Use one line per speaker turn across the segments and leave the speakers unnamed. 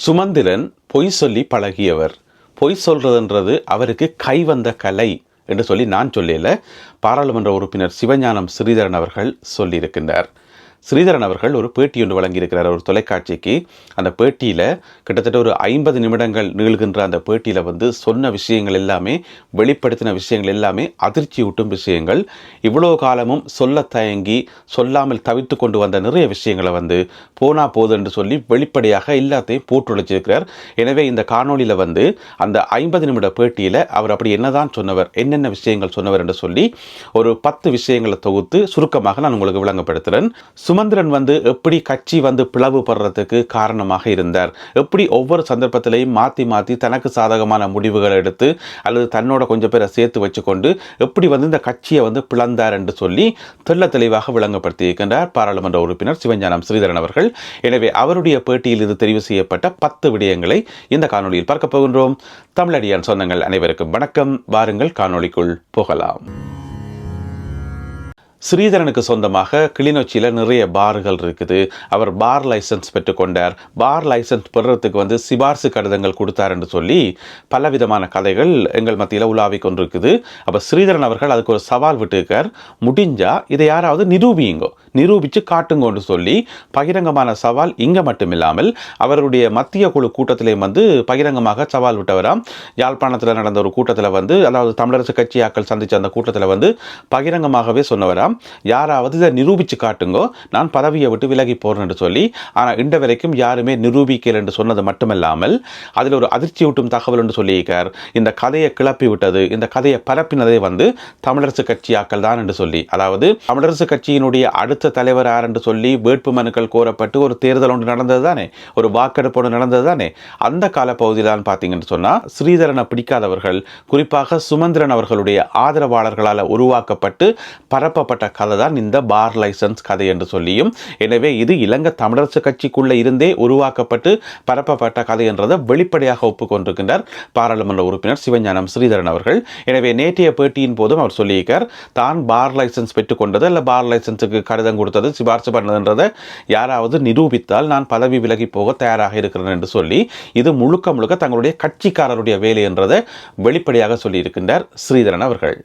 சுமந்திரன் பொய் சொல்லி பழகியவர். பொய் சொல்றதுன்றது அவருக்கு கைவந்த கலை என்று சொல்லி நான் சொல்லல, பாராளுமன்ற உறுப்பினர் சிவஞானம் ஸ்ரீதரன் அவர்கள் சொல்லியிருக்கின்றார். ஸ்ரீதரன் அவர்கள் ஒரு பேட்டி ஒன்று வழங்கியிருக்கிறார் ஒரு தொலைக்காட்சிக்கு. அந்த பேட்டியில் கிட்டத்தட்ட ஒரு 50 நிமிடங்கள் நீள்கின்ற அந்த பேட்டியில் சொன்ன விஷயங்கள் எல்லாமே, வெளிப்படுத்தின விஷயங்கள் எல்லாமே அதிர்ச்சியூட்டும் விஷயங்கள். இவ்வளோ காலமும் சொல்ல தயங்கி சொல்லாமல் தவிர்த்து கொண்டு வந்த நிறைய விஷயங்களை போனா போது என்று சொல்லி வெளிப்படையாக எல்லாத்தையும் போட்டுழைச்சிருக்கிறார். எனவே இந்த காணொலியில் அந்த 50 நிமிட பேட்டியில் அவர் அப்படி என்னதான் சொன்னவர், என்னென்ன விஷயங்கள் சொன்னவர் என்று சொல்லி ஒரு 10 விஷயங்களை தொகுத்து சுருக்கமாக நான் உங்களுக்கு விளங்கப்படுத்துகிறேன். சுமந்திரன் எப்படி கட்சி பிளவுபடுறதுக்கு காரணமாக இருந்தார், எப்படி ஒவ்வொரு சந்தர்ப்பத்திலையும் மாற்றி மாற்றி தனக்கு சாதகமான முடிவுகளை எடுத்து அல்லது தன்னோட கொஞ்சம் பேரை சேர்த்து வச்சுக்கொண்டு எப்படி இந்த கட்சியை பிளந்தார் என்று சொல்லி தெள்ள தெளிவாக விளங்கப்படுத்தி இருக்கின்றார் பாராளுமன்ற உறுப்பினர் சிவஞானம் ஸ்ரீதரன் அவர்கள். எனவே அவருடைய பேட்டியில் இது தெரிவு செய்யப்பட்ட 10 விடயங்களை இந்த காணொலியில் பார்க்க போகின்றோம். தமிழடியான் சொந்தங்கள் அனைவருக்கும் வணக்கம். வாருங்கள் காணொலிக்குள் போகலாம். ஸ்ரீதரனுக்கு சொந்தமாக கிளிநொச்சியில் நிறைய பார்கள் இருக்குது. அவர் பார் லைசன்ஸ் பெற்றுக்கொண்டார். பார் லைசன்ஸ் பெறுறதுக்கு சிபார்சு கடிதங்கள் கொடுத்தார் என்று சொல்லி பலவிதமான கதைகள் எங்கள் மத்தியில் உலாவி கொண்டிருக்குது. அப்போ ஸ்ரீதரன் அவர்கள் அதுக்கு ஒரு சவால் விட்டுருக்கார். முடிஞ்சா இதை யாராவது நிரூபித்து காட்டுங்கன்னு சொல்லி பகிரங்கமான சவால். இங்கே மட்டுமில்லாமல் அவருடைய மத்திய குழு கூட்டத்திலே பகிரங்கமாக சவால் விட்டவராம். யாழ்ப்பாணத்தில் நடந்த ஒரு கூட்டத்தில் அதாவது தமிழரசு கட்சி ஆக்கள் சந்தித்த அந்த கூட்டத்தில் பகிரங்கமாகவே சொன்னவராம், யாராவது இதை நிரூபித்து காட்டுங்கோ, நான் பதவியை விட்டு விலகி போறேன்னு சொல்லி. ஆனால் இன்று வரைக்கும் யாருமே நிரூபிக்கல என்று சொன்னது மட்டுமல்லாமல் அதில் ஒரு அதிர்ச்சியூட்டும் தகவல் என்று சொல்லியிருக்கார். இந்த கதையை கிளப்பி விட்டது, இந்த கதையை பரப்பினதே தமிழரசு கட்சி ஆக்கள் தான் என்று சொல்லி. அதாவது தமிழரசு கட்சியினுடைய அடுத்த தலைவர் யார் என்று சொல்லி வேட்பு மனுக்கள் கோரப்பட்டு ஒரு தேர்தல் ஒன்று நடந்தது தானே, ஒரு வாக்கெடுப்பு ஒன்று நடந்தது தானே. அந்த காலப்பகுதியில் தான் பார்த்தீங்கன்னு சொன்னால் ஸ்ரீதரனை பிடிக்காதவர்கள், குறிப்பாக சுமந்திரன் அவர்களுடைய ஆதரவாளர்களால் உருவாக்கப்பட்டு பரப்பப்பட்ட கதை தான் இந்த பார் லைசன்ஸ் கதை என்று சொல்லியும். எனவே இது இலங்கை தமிழரசு கட்சிக்குள்ள இருந்தே உருவாக்கப்பட்டு பரப்பப்பட்ட கதை என்றதை வெளிப்படையாக ஒப்புக்கொண்டிருக்கின்றார் பாராளுமன்ற உறுப்பினர் சிவஞானம் ஸ்ரீதரன் அவர்கள். எனவே நேற்றைய பேட்டியின் போதும் அவர் சொல்லியிருக்கார், தான் பார் லைசன்ஸ் பெற்றுக்கொண்டது அல்ல பார் லைசன்ஸுக்கு கடிதம் கொடுத்தது சிபார்சு பண்ணதுன்றதை யாராவது நிரூபித்தால் நான் பதவி விலகி போக தயாராக இருக்கிறேன் என்று சொல்லி இது முழுக்க முழுக்க தங்களுடைய கட்சிக்காரருடைய வேலை என்றதை வெளிப்படையாக சொல்லியிருக்கின்றார் ஸ்ரீதரன் அவர்கள்.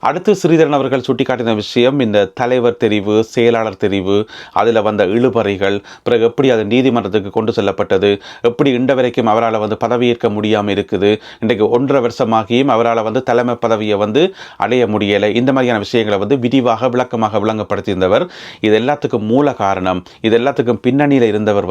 அடுத்து ஸ்ரீதரன் அவர்கள் சுட்டிக்காட்டின விஷயம் இந்த தலைவர் தெரிவு, செயலாளர் தெரிவு, அதில் இழுபறிகள், பிறகு எப்படி அது நீதிமன்றத்துக்கு கொண்டு செல்லப்பட்டது, எப்படி இன்று வரைக்கும் அவரால் பதவியேற்க முடியாமல் இருக்குது, இன்றைக்கு 1.5 வருஷமாகியும் அவரால் தலைமை பதவியை அடைய முடியலை. இந்த மாதிரியான விஷயங்களை விரிவாக விளக்கமாக விளங்கப்படுத்தியிருந்தவர். இது எல்லாத்துக்கும் மூல காரணம், இது எல்லாத்துக்கும் பின்னணியில் இருந்தவர்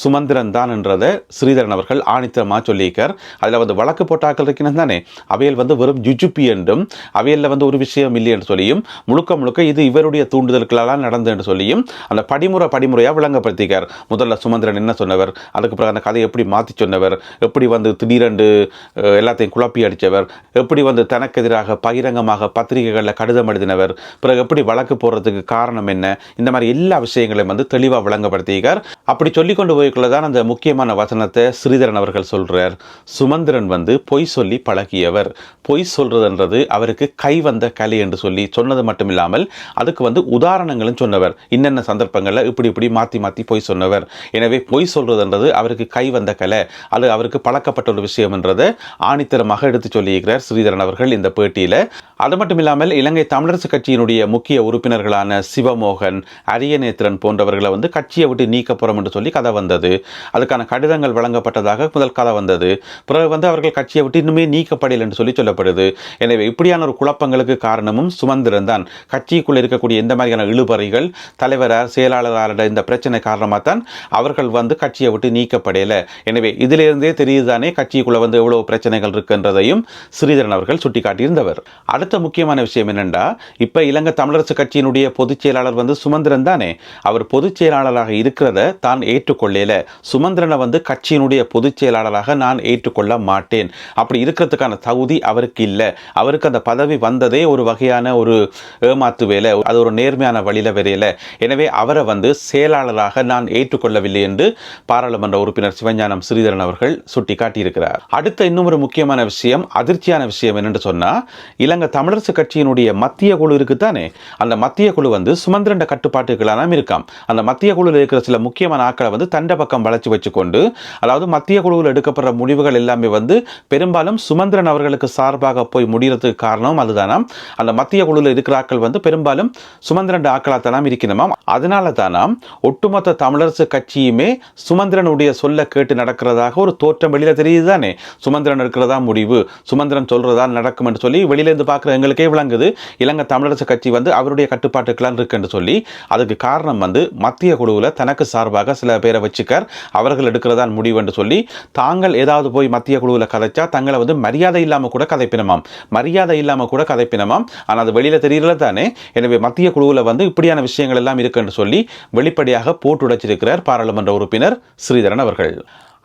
சுமந்திரன் தான் என்றதை ஸ்ரீதரன் அவர்கள் ஆணித்தரமாக சொல்லியிருக்கார். அதில் வழக்கு போட்டாக்கள் இருக்கணும் தானே, அவையில் வெறும் ஜுஜுப்பி என்றும் அவையில் ஒரு விஷயம் இல்லை என்று சொல்லியும் முழுக்க முழுக்க இது இவருடைய தூண்டுதல்களால் நடந்து என்று சொல்லியும் அந்த படிமுறையாக விளங்கப்படுத்திக்கார். முதல்ல சுமந்திரன் என்ன சொன்னவர், அதுக்கு பிறகு அந்த கதையை எப்படி மாற்றி சொன்னவர், எப்படி திடீரென்று எல்லாத்தையும் குழப்பி அடித்தவர், எப்படி தனக்கு எதிராக பகிரங்கமாக பத்திரிகைகளில் கடிதம் எழுதினவர், பிறகு எப்படி வழக்கு போடுறதுக்கு காரணம் என்ன, இந்த மாதிரி எல்லா விஷயங்களையும் தெளிவாக விளங்கப்படுத்திக்கார். அப்படி சொல்லிக்கொண்டு போய்க்குள்ளதான் அந்த முக்கியமான வசனத்தை ஸ்ரீதரன் அவர்கள் சொல்றார். சுமந்திரன் பொய் சொல்லி பழகியவர். பொய் சொல்றதுன்றது அவருக்கு கைவந்த கலை என்று சொல்லி சொன்னது மட்டும் இல்லாமல் அதுக்கு உதாரணங்களும் சொன்னவர். இன்னென்ன சந்தர்ப்பங்களில் இப்படி மாற்றி மாற்றி பொய் சொன்னவர். எனவே பொய் சொல்றதுன்றது அவருக்கு கைவந்த கலை, அது அவருக்கு பழக்கப்பட்ட ஒரு விஷயம் என்றதை ஆணித்தரமாக எடுத்து சொல்லியிருக்கிறார் ஸ்ரீதரன் அவர்கள் இந்த பேட்டியில். அது மட்டும் இல்லாமல் இலங்கை தமிழரசு கட்சியினுடைய முக்கிய உறுப்பினர்களான சிவமோகன், அரியநேத்திரன் போன்றவர்களை கட்சியை விட்டு நீக்க போறோம் என்று சொல்லி கதை வந்தது. அதுக்கான கடிதங்கள் வழங்கப்பட்டதாக முதல் கதை வந்தது. பிறகு அவர்கள் கட்சியை விட்டு இன்னுமே நீக்கப்படலை என்று சொல்லி சொல்லப்படுது. எனவே இப்படியான ஒரு குழப்பங்களுக்கு காரணமும் சுமந்திரன் தான். கட்சிக்குள் இருக்கக்கூடிய இந்த மாதிரியான இழுபறிகள், தலைவரார் செயலாளரான இந்த பிரச்சனை காரணமாக தான் அவர்கள் கட்சியை விட்டு நீக்கப்படையல. எனவே இதிலிருந்தே தெரியுதானே கட்சிக்குள்ள எவ்வளவு பிரச்சனைகள் இருக்குன்றதையும் ஸ்ரீதரன் அவர்கள் சுட்டிக்காட்டியிருந்தவர். அடுத்த முக்கியமான விஷயம் என்னென்றா, இப்ப இலங்கை தமிழரசு கட்சியினுடைய பொதுச் செயலாளர் சுமந்திரன் தானே. அவர் பொதுச் செயலாளராக இருக்கிறத தான் ஏற்றுக்கொள்ளல. சுமந்திரனை கட்சியினுடைய பொதுச் செயலாளராக நான் ஏற்றுக்கொள்ள மாட்டேன், அப்படி இருக்கிறதுக்கான தகுதி அவருக்கு இல்லை, அவருக்கு அந்த பதவி வந்ததே ஒரு வகையான ஒரு ஏமாத்து வேலை, அது ஒரு நேர்மையான வழியில வரையில. எனவே அவரை வந்து செயலாளராக நான் ஏற்றுக்கொள்ளவில்லை என்று பாராளுமன்ற உறுப்பினர் சிவஞானம் ஸ்ரீதரன் அவர்கள் சுட்டி காட்டியிருக்கிறார். அடுத்த இன்னும் ஒரு முக்கியமான விஷயம், அதிர்ச்சியான விஷயம் என்னென்று சொன்னா, இலங்கை தமிழரசு கட்சியினுடைய மத்திய குழு இருக்குத்தானே, அந்த மத்திய குழு வந்து சுமந்திரண்ட கட்டுப்பாட்டுகளான இருக்காம். அந்த மத்திய குழுவில் இருக்கிற சில முக்கியமான ஆட்களை வந்து தண்ட பக்கம் வளைச்சு வச்சுக்கொண்டு, அதாவது மத்திய குழுவில் எடுக்கப்படுற முடிவுகள் எல்லாமே வந்து பெரும்பாலும் சுமந்திரன் அவர்களுக்கு சார்பாக போய் முடிகிறதுக்கு காரணம் அதுதானாம். அந்த மத்திய குழுவில் இருக்கிற ஆட்கள் வந்து பெரும்பாலும் சுமந்திரன் ஆக்களாத்தானாம் இருக்கணுமாம். அதனால தானாம் ஒட்டுமொத்த தமிழரசு கட்சியுமே சுமந்திரனுடைய சொல்ல கேட்டு நடக்கிறதாக ஒரு தோற்றம் வெளியில தெரியுது தானே. சுமந்திரன் இருக்கிறதா முடிவு, சுமந்திரன் சொல்றதா நடக்கும் என்று சொல்லி வெளியிலேருந்து பார்க்குற எங்களுக்கே விளங்குது இலங்கை தமிழரசு கட்சி வந்து அவருடைய கட்டுப்பாட்டுக்கெல்லாம் இருக்குன்னு சொல்லி. அதுக்கு காரணம் வந்து மத்திய குழுவில் தனக்கு சார்பாக சில பேரை வச்சுக்கார், அவர்கள் எடுக்கிறதா முடிவு என்று சொல்லி தாங்கள் ஏதாவது போய் மத்திய குழுவில் கதைச்சா தங்களை வந்து மரியாதை இல்லாமல் கூட கதைப்பினமாம், மரியாதை இல்லாமல் கூட கதைப்பினமாம். ஆனால் அது வெளியில தெரியல தானே. எனவே மத்திய குழுவில் வந்து இப்படியான விஷயங்கள் எல்லாம் இருக்குன்னு சொல்லி வெளிப்படையாக போட்டு உடைச்சிருக்கிறார் பாராளுமன்ற உறுப்பினர் ஸ்ரீதரன் அவர்கள்.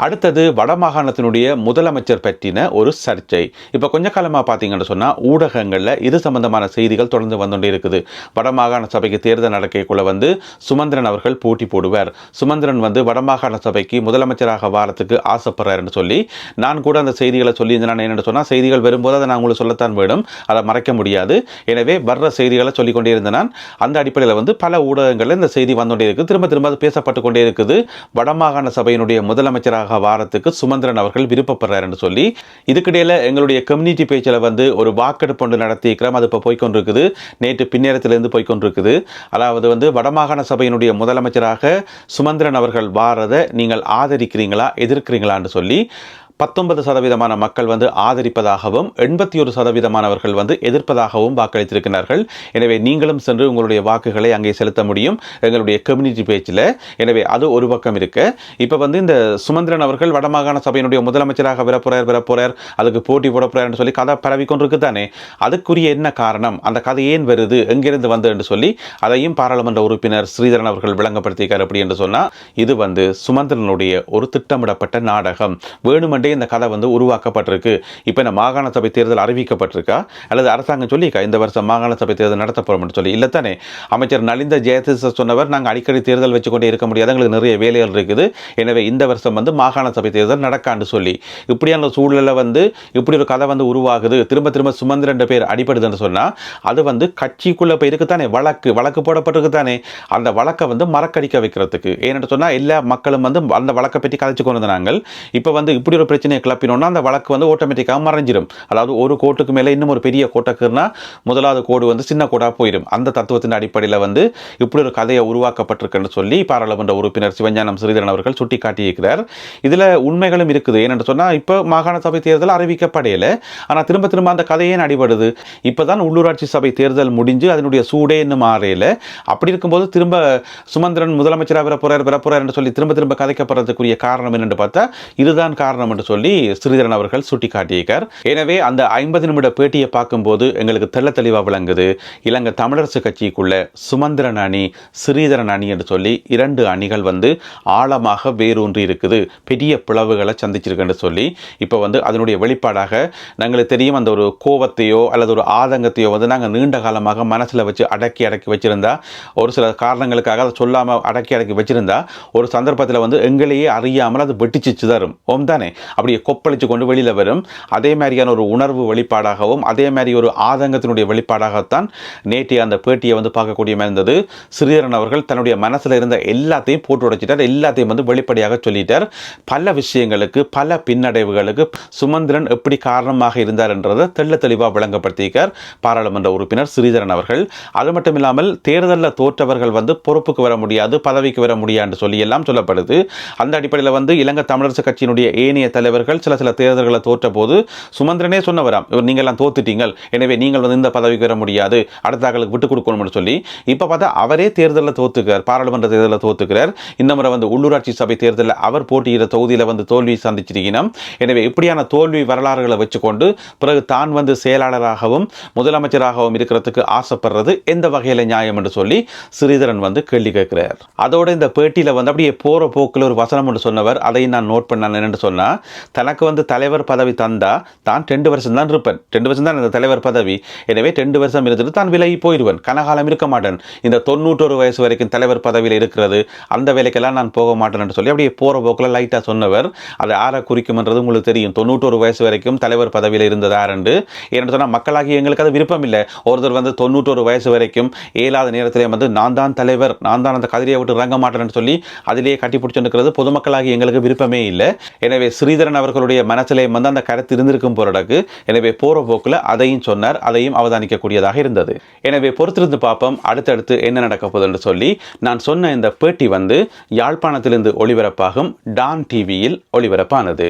அடுத்தது வடமாகாணத்தினுடைய முதலமைச்சர் பற்றின ஒரு சர்ச்சை. இப்போ கொஞ்ச காலமாக பார்த்தீங்கன்னு சொன்னால் ஊடகங்களில் இது சம்பந்தமான செய்திகள் தொடர்ந்து வந்துட்டே இருக்குது. வடமாகாண சபைக்கு தேர்தல் நடக்கைக்குள்ள வந்து சுமந்திரன் அவர்கள் போட்டி போடுவார், சுமந்திரன் வந்து வடமாகாண சபைக்கு முதலமைச்சராக வாரத்துக்கு ஆசைப்படுறாருன்னு சொல்லி நான் கூட அந்த செய்திகளை சொல்லியிருந்தேன். என்னென்னு சொன்னால் செய்திகள் வரும்போது அதை நான் உங்களுக்கு சொல்லத்தான் வேணும், அதை மறைக்க முடியாது. எனவே வர்ற செய்திகளை சொல்லிக்கொண்டே இருந்தேன் நான். அந்த அடிப்படையில் வந்து பல ஊடகங்களில் இந்த செய்தி வந்துகொண்டே இருக்குது, திரும்ப திரும்ப அது பேசப்பட்டு கொண்டே இருக்குது. வடமாகாண சபையினுடைய முதலமைச்சராக வாரத்துக்கு சுமந்திரன் அவர்கள் விருப்பப்படுறார் என்று சொல்லி. இதுக்கிடையில் எங்களுடைய கம்யூனிட்டி பேஜில் வந்து ஒரு வாக்கெடுப்பு ஒன்று நடத்திக்கிறோம், அது இப்போ போய்கொண்டிருக்குது, நேற்று பின்னேரத்திலிருந்து போய்கொண்டிருக்குது. அதாவது வந்து வடமாகாண சபையினுடைய முதலமைச்சராக சுமந்திரன் அவர்கள் வாரதை நீங்கள் ஆதரிக்கிறீங்களா எதிர்க்கிறீங்களான்னு சொல்லி 19% மக்கள் வந்து ஆதரிப்பதாகவும் 81% வந்து எதிர்ப்பதாகவும் வாக்களித்திருக்கிறார்கள். எனவே நீங்களும் சென்று உங்களுடைய வாக்குகளை அங்கே செலுத்த முடியும் எங்களுடைய கம்யூனிட்டி பேஜில். எனவே அது ஒரு பக்கம் இருக்கு. இப்போ வந்து இந்த சுமந்திரன் அவர்கள் வடமாகாண சபையினுடைய முதலமைச்சராக வரப்போறார், அதுக்கு போட்டி போடப்போறார் சொல்லி கதை பரவி கொண்டிருக்கு தானே. அதுக்குரிய என்ன காரணம், அந்த கதை ஏன் வருது, எங்கிருந்து வந்து என்று சொல்லி அதையும் பாராளுமன்ற உறுப்பினர் ஸ்ரீதரன் அவர்கள் விளங்கப்படுத்தியிருக்கார். அப்படி என்று சொன்னால் இது வந்து சுமந்திரனுடைய ஒரு திட்டமிடப்பட்ட நாடகம், வேணுமென்றே இந்த கதை வந்து உருவாக்கப்பட்டிருக்கு. இப்போ இந்த மாகாண சபை தேர்தல் அறிவிக்கப்பட்டிருக்கா அல்லது அரசாங்கம் சொல்லியிருக்கா இந்த வருஷம் மாகாண சபை தேர்தல் நடத்தப்படும் சொல்லி? இல்லை தானே. அமைச்சர் நலிந்த ஜெயதிச சொன்னவர், நாங்கள் அடிக்கடி தேர்தல் வச்சுக்கொண்டே இருக்க முடியாது, எங்களுக்கு நிறைய வேலைகள் இருக்குது, எனவே இந்த வருஷம் வந்து மாகாண சபை தேர்தல் நடக்கான்னு சொல்லி. இப்படியான சூழலில் வந்து இப்படி ஒரு கதை வந்து உருவாகுது, திரும்ப திரும்ப சுமந்திரன் பேர் அடிபடுதுன்னு சொன்னால் அது வந்து கட்சிக்குள்ளே போய் இருக்குத்தானே, வழக்கு போடப்பட்டிருக்கு தானே. அந்த வழக்கை வந்து மறக்கடிக்க வைக்கிறதுக்கு, ஏன்னு சொன்னால் எல்லா மக்களும் வந்து அந்த வழக்கை பற்றி கதைச்சு கொண்டு வந்தாங்க. இப்போ வந்து இப்படி ஒரு பிரச்சனையை கிளப்பினோம்னா அந்த வழக்கு வந்து ஆட்டோமேட்டிக்காக மறைஞ்சிடும். அதாவது ஒரு கோட்டுக்கு மேலே இன்னும் ஒரு பெரிய கோட்டுக்குன்னா முதலாவது கோடு வந்து சின்ன கோடாக போயிடும். அந்த தத்துவத்தின் அடிப்படையில் வந்து இப்படி ஒரு கதையை உருவாக்கப்பட்டிருக்குன்னு சொல்லி பாராளுமன்ற உறுப்பினர் சிவஞானம் ஸ்ரீதரன் அவர்கள் சுட்டி காட்டியிருக்கிறார். இதில் உண்மைகளும் இருக்குது. ஏன்னு சொன்னால் இப்போ மாகாண சபை தேர்தல் அறிவிக்கப்படையில, ஆனால் திரும்ப திரும்ப அந்த கதையே அடிபடுது. இப்போ தான் உள்ளூராட்சி சபை தேர்தல் முடிஞ்சு அதனுடைய சூடே இன்னும் மாறையில. அப்படி இருக்கும்போது திரும்ப சுமந்திரன் முதலமைச்சராக வரப்போறார் என்று சொல்லி திரும்ப திரும்ப கதைக்கப்படுறதுக்குரிய காரணம் என்னென்று பார்த்தா இதுதான் காரணம் என்று சொல்லி ஸ்ரீதரன் அவர்கள் சுட்டிக்காட்டியிருக்கார். எனவே அந்த 50 நிமிட பேட்டியை பார்க்கும்போது எங்களுக்கு தெள்ள தெளிவாக விளங்குது, இலங்கை தமிழரசு கட்சிக்குள்ள சுமந்திரன் அணி ஸ்ரீதரன் அணி என்று சொல்லி 2 அணிகள் வந்து ஆழமாக வேரூன்றி இருக்குது, பெரிய பிளவுகளை சந்திச்சிருக்குன்னு சொல்லி. இப்போ வந்து அதனுடைய வெளிப்பாடாக எங்களுக்கு தெரியும், அந்த ஒரு கோபத்தையோ அல்லது ஒரு ஆதங்கத்தையோ வந்து நாங்கள் நீண்ட காலமாக மனசில் வச்சு அடக்கி வச்சிருந்தா, ஒரு சில காரணங்களுக்காக அதை சொல்லாமல் அடக்கி வச்சிருந்தா ஒரு சந்தர்ப்பத்தில் வந்து எங்களையே அறியாமல் அது வெட்டிச்சு தரும் தானே, அப்படியே கொப்பளிச்சு கொண்டு வெளியில் வரும். அதே மாதிரியான ஒரு உணர்வு வெளிப்பாடாகவும் அதே மாதிரி ஒரு ஆதங்கத்தினுடைய வெளிப்பாடாகத்தான் நேற்றைய அந்த பேட்டியை வந்து பார்க்கக்கூடிய மாதிரி இருந்தது. ஸ்ரீதரன் அவர்கள் தன்னுடைய மனசில் இருந்த எல்லாத்தையும் போட்டு உடைச்சிட்டார், எல்லாத்தையும் வந்து வெளிப்படையாக சொல்லிட்டார். பல விஷயங்களுக்கு பல பின்னடைவுகளுக்கு சுமந்திரன் எப்படி காரணமாக இருந்தார் என்றதை தெள்ள தெளிவாக விளங்கப்படுத்தியிருக்கார் பாராளுமன்ற உறுப்பினர் ஸ்ரீதரன் அவர்கள். அது மட்டும் இல்லாமல் தேர்தலில் தோற்றவர்கள் வந்து பொறுப்புக்கு வர முடியாது, பதவிக்கு வர முடியாது சொல்லி எல்லாம் சொல்லப்படுது. அந்த அடிப்படையில் வந்து இலங்கை தமிழரசு கட்சியினுடைய ஏனைய தலைவர்கள் சில தேர்தல்களை தோற்ற போது சுமந்திரனே சொன்னவராம், நீங்கள் எல்லாம் தோத்துட்டீங்கள், எனவே நீங்கள் வந்து இந்த பதவிக்கு வர முடியாது, அடுத்தாக்களுக்கு விட்டுக் கொடுக்கணும்னு சொல்லி. இப்போ பார்த்தா அவரே தேர்தலில் தோத்துக்கிறார், பாராளுமன்ற தேர்தலில் தோத்துக்கிறார். இந்த முறை வந்து உள்ளூராட்சி சபை தேர்தலில் அவர் போட்டியிட தொகுதியில் வந்து தோல்வி சந்திச்சிருக்கணும். எனவே இப்படியான தோல்வி வரலாறுகளை வச்சுக்கொண்டு பிறகு தான் வந்து செயலாளராகவும் முதலமைச்சராகவும் இருக்கிறதுக்கு ஆசைப்படுறது எந்த வகையில் நியாயம் என்று சொல்லி ஸ்ரீதரன் வந்து கேள்வி கேட்கிறார். அதோட இந்த பேட்டியில் வந்து அப்படியே போற போக்கில் ஒரு வசனம் ஒன்று சொன்னவர், அதை நான் நோட் பண்ணேன். என்னென்னு சொன்னால், தனக்கு வந்து தலைவர் பதவி தந்தா தான் 2 வருஷம் தான் இருப்பேன், 2 வருஷம் தான் இந்த தலைவர் பதவி, எனவே 2 வருஷம் இருந்துட்டு தான் விலகி போயிடுவேன், கனகாலம் இருக்க மாட்டேன், இந்த 91 வயசு வரைக்கும் தலைவர் பதவியில் இருக்கிறது, அந்த வேலைக்கெல்லாம் நான் போக மாட்டேன் என்று சொல்லி அப்படியே போகிற போக்கில் லைட்டாக சொன்னவர். அது யாரை குறிக்கும்ன்றது உங்களுக்கு தெரியும். 91 வயசு வரைக்கும் தலைவர் பதவியில் இருந்தது யாருண்டு. ஏன்னு சொன்னால் மக்களாகி எங்களுக்கு அது விருப்பம் இல்லை. ஒருத்தர் வந்து 91 வயசு வரைக்கும் இயலாத நேரத்திலே வந்து நான் தான் தலைவர், நான் தான் அந்த கதிரியை விட்டு இறங்க மாட்டேன்னு சொல்லி அதிலேயே கட்டி பிடிச்சிருக்கிறது பொதுமக்களாகி எங்களுக்கு விருப்பமே இல்லை. எனவே ஸ்ரீதரன் அவர்களுடைய மனசிலே வந்து அந்த கருத்து இருந்திருக்கும் போறடக்கு. எனவே போற போக்கில் அதையும் சொன்னார், அதையும் அவதானிக்கக்கூடியதாக இருந்தது. எனவே பொறுத்திருந்து பார்ப்போம் அடுத்தடுத்து என்ன நடக்க போகுதுன்னு சொல்லி. நான் சொன்ன இந்த பேட்டி வந்து யாழ்ப்பாணத்திலிருந்து ஒளிபரப்பாகும் டான் டிவியில் ஒளிபரப்பானது.